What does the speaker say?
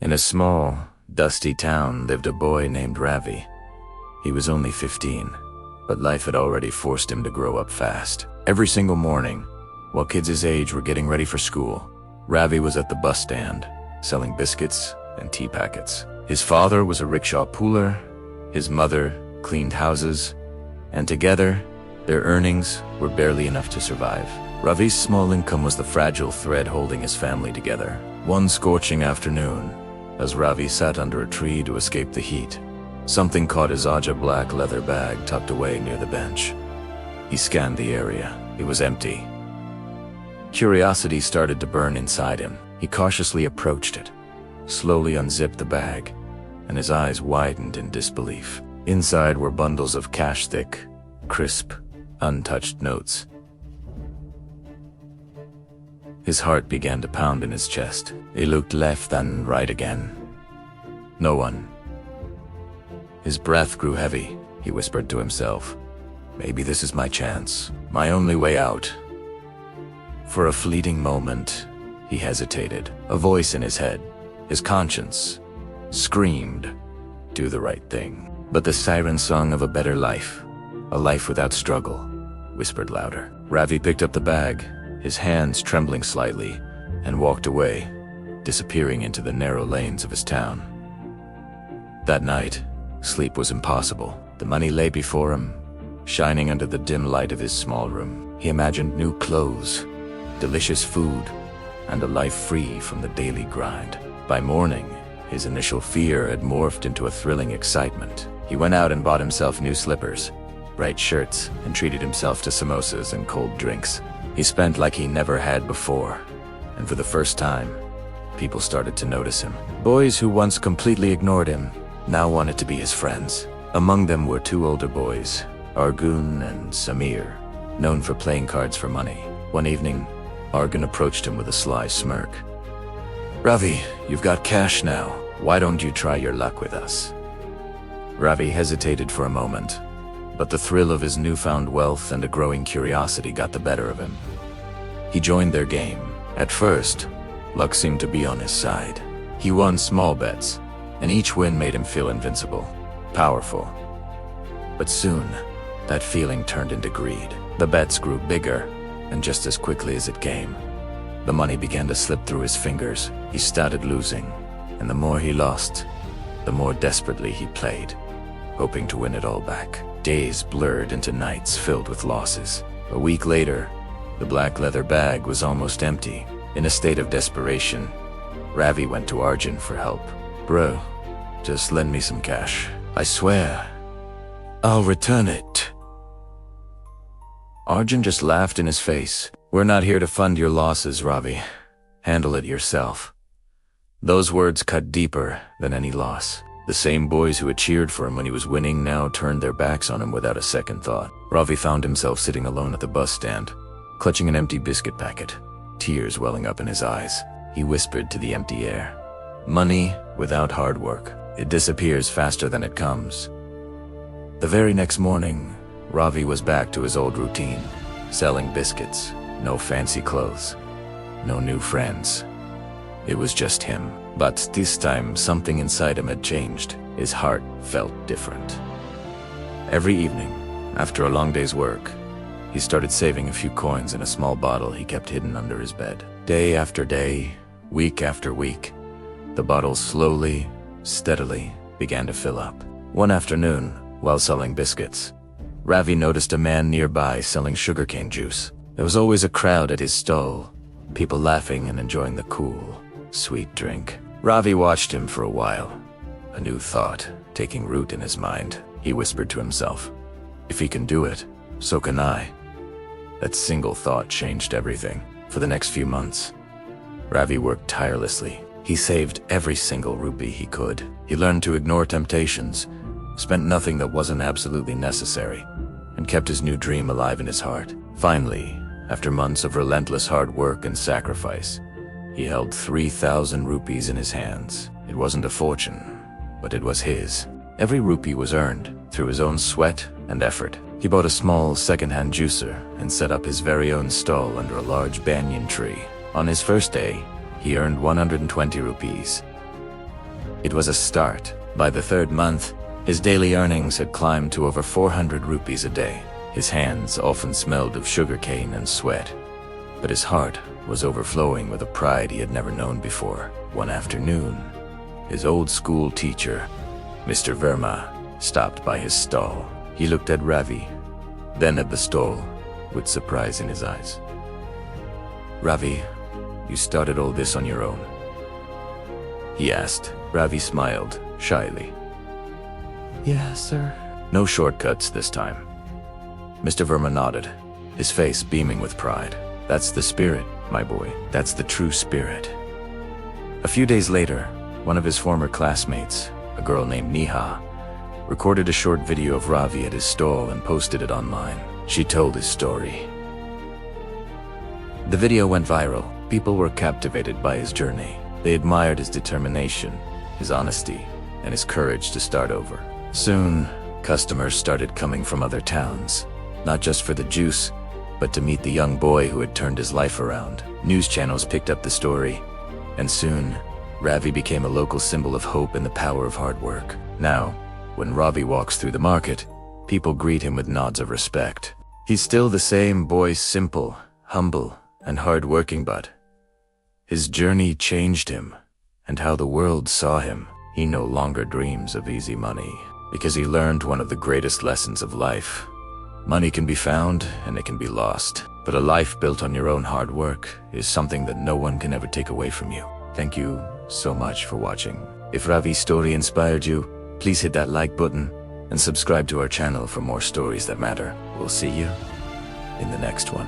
In a small, dusty town lived a boy named Ravi. He was only 15, but life had already forced him to grow up fast. Every single morning, while kids his age were getting ready for school, Ravi was at the bus stand, selling biscuits and tea packets. His father was a rickshaw puller, his mother cleaned houses, and together, their earnings were barely enough to survive. Ravi's small income was the fragile thread holding his family together. One scorching afternoon, as Ravi sat under a tree to escape the heat, something caught his eye, a black leather bag tucked away near the bench. He scanned the area. It was empty. Curiosity started to burn inside him. He cautiously approached it, slowly unzipped the bag, and his eyes widened in disbelief. Inside were bundles of cash-thick, crisp, untouched notes. His heart began to pound in his chest. He looked left and right again. No one. His breath grew heavy. He whispered to himself, "Maybe this is my chance, my only way out." For a fleeting moment, he hesitated. A voice in his head, his conscience, screamed, "Do the right thing." But the siren song of a better life, a life without struggle, whispered louder. Ravi picked up the bag, his hands trembling slightly, and walked away, disappearing into the narrow lanes of his town. That night, sleep was impossible. The money lay before him, shining under the dim light of his small room. He imagined new clothes, delicious food, and a life free from the daily grind. By morning, his initial fear had morphed into a thrilling excitement. He went out and bought himself new slippers, bright shirts, and treated himself to samosas and cold drinks. He spent like he never had before, and for the first time, people started to notice him. Boys who once completely ignored him now wanted to be his friends. Among them were two older boys, Argun and Samir, known for playing cards for money. One evening, Argun approached him with a sly smirk. "Ravi, you've got cash now. Why don't you try your luck with us?" Ravi hesitated for a moment, but the thrill of his newfound wealth and a growing curiosity got the better of him. He joined their game. At first, luck seemed to be on his side. He won small bets, and each win made him feel invincible, powerful. But soon, that feeling turned into greed. The bets grew bigger, and just as quickly as it came, the money began to slip through his fingers. He started losing, and the more he lost, the more desperately he played, hoping to win it all back. Days blurred into nights filled with losses. A week later, the black leather bag was almost empty. In a state of desperation, Ravi went to Arjun for help. "Bro, just lend me some cash. I swear, I'll return it." Arjun just laughed in his face. "We're not here to fund your losses, Ravi. Handle it yourself." Those words cut deeper than any loss. The same boys who had cheered for him when he was winning now turned their backs on him without a second thought. Ravi found himself sitting alone at the bus stand, clutching an empty biscuit packet, tears welling up in his eyes. He whispered to the empty air, "Money without hard work, it disappears faster than it comes." The very next morning, Ravi was back to his old routine, selling biscuits, no fancy clothes, no new friends. It was just him. But this time, something inside him had changed. His heart felt different. Every evening, after a long day's work, he started saving a few coins in a small bottle he kept hidden under his bed. Day after day, week after week, the bottle slowly, steadily began to fill up. One afternoon, while selling biscuits, Ravi noticed a man nearby selling sugarcane juice. There was always a crowd at his stall, people laughing and enjoying the cool, sweet drink. Ravi watched him for a while, a new thought taking root in his mind. He whispered to himself, "If he can do it, so can I." That single thought changed everything. For the next few months, Ravi worked tirelessly. He saved every single rupee he could. He learned to ignore temptations, spent nothing that wasn't absolutely necessary, and kept his new dream alive in his heart. Finally, after months of relentless hard work and sacrifice, he held 3,000 rupees in his hands. It wasn't a fortune, but it was his. Every rupee was earned through his own sweat and effort. He bought a small second-hand juicer and set up his very own stall under a large banyan tree. On his first day, he earned 120 rupees. It was a start. By the third month, his daily earnings had climbed to over 400 rupees a day. His hands often smelled of sugarcane and sweat, but his heart was overflowing with a pride he had never known before. One afternoon, his old school teacher, Mr. Verma, stopped by his stall. He looked at Ravi, then at the stall, with surprise in his eyes. "Ravi, you started all this on your own?" he asked. Ravi smiled shyly. "Yes, sir." "No shortcuts this time." Mr. Verma nodded, his face beaming with pride. "That's the spirit, my boy. That's the true spirit." A few days later, one of his former classmates, a girl named Neha, recorded a short video of Ravi at his stall and posted it online. She told his story. The video went viral. People were captivated by his journey. They admired his determination, his honesty, and his courage to start over. Soon, customers started coming from other towns, not just for the juice, but to meet the young boy who had turned his life around. News channels picked up the story, and soon, Ravi became a local symbol of hope and the power of hard work. Now, when Ravi walks through the market, people greet him with nods of respect. He's still the same boy, simple, humble, and hard-working, but his journey changed him, and how the world saw him. He no longer dreams of easy money, because he learned one of the greatest lessons of life. Money can be found and it can be lost, but a life built on your own hard work is something that no one can ever take away from you. Thank you so much for watching. If Ravi's story inspired you, please hit that like button and subscribe to our channel for more stories that matter. We'll see you in the next one.